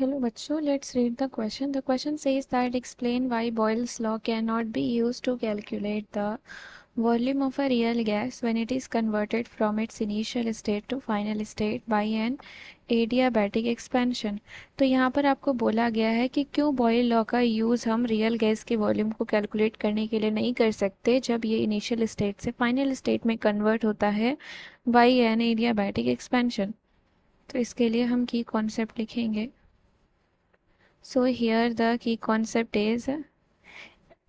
Hello बच्चों, let's read the question. The question says that explain why Boyle's law cannot be used to calculate the volume of a real gas when it is converted from its initial state to final state by an adiabatic expansion. तो यहाँ पर आपको बोला गया है कि क्यों boil law का यूज़ हम रियल गैस के वॉल्यूम को कैलकुलेट करने के लिए नहीं कर सकते जब ये इनिशियल स्टेट से फाइनल स्टेट में कन्वर्ट होता है बाई एन एडियाबैटिक एक्सपेंशन। तो इसके लिए हम की कॉन्सेप्ट लिखेंगे. So here the key concept is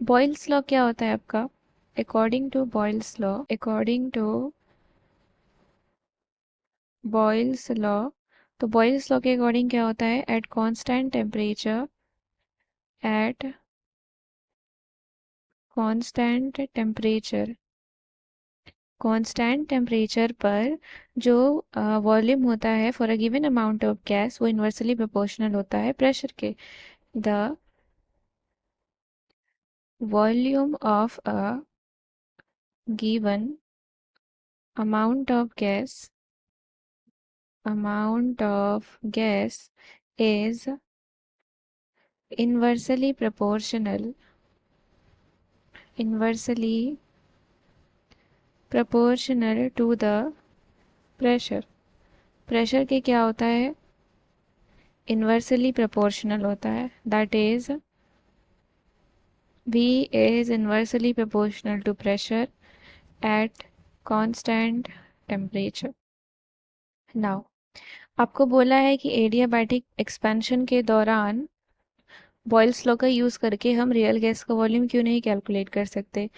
Boyle's law क्या होता है आपका? According to Boyle's law, तो Boyle's law के अकॉर्डिंग क्या होता है? At constant टेम्परेचर पर जो वॉल्यूम होता है for a given amount of gas वो इन्वर्सली प्रोपोर्शनल होता है प्रेशर के. The volume of a given amount of gas is inversely proportional to the pressure. Pressure के क्या होता है? इन्वर्सली प्रोपोर्शनल होता है. That is V is inversely proportional to pressure at constant temperature. Now आपको बोला है कि एडियाबैटिक एक्सपेंशन के दौरान बॉयल्स लॉ का यूज़ करके हम रियल गैस का वॉल्यूम क्यों नहीं कैलकुलेट कर सकते.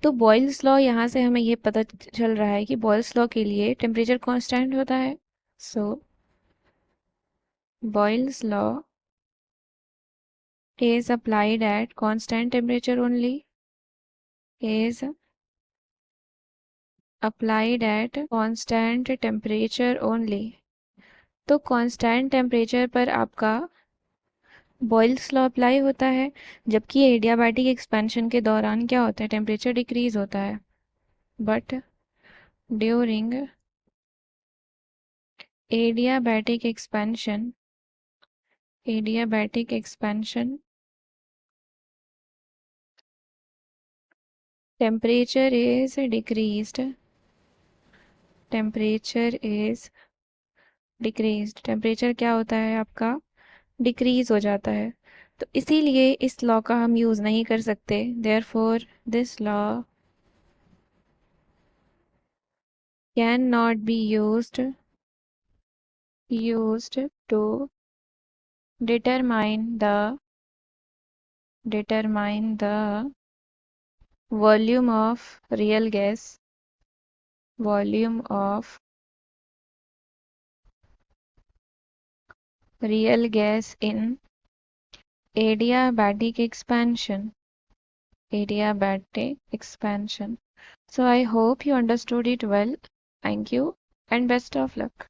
तो बॉयल्स लॉ यहाँ से हमें ये पता चल रहा है कि बॉयल्स लॉ के लिए टेम्परेचर कांस्टेंट होता है. So Boyle's law is applied at constant temperature only. तो कांस्टेंट टेम्परेचर पर आपका बॉयल्स लॉ अप्लाई होता है, जबकि एडियाबैटिक एक्सपेंशन के दौरान क्या होता है? टेम्परेचर डिक्रीज होता है. But during adiabatic expansion temperature is decreased. Temperature क्या होता है आपका? डिक्रीज हो जाता है. तो इसीलिए इस लॉ का हम यूज़ नहीं कर सकते. Therefore this law can not be used to determine the volume of real gas in adiabatic expansion. So I hope you understood it well. Thank you and best of luck.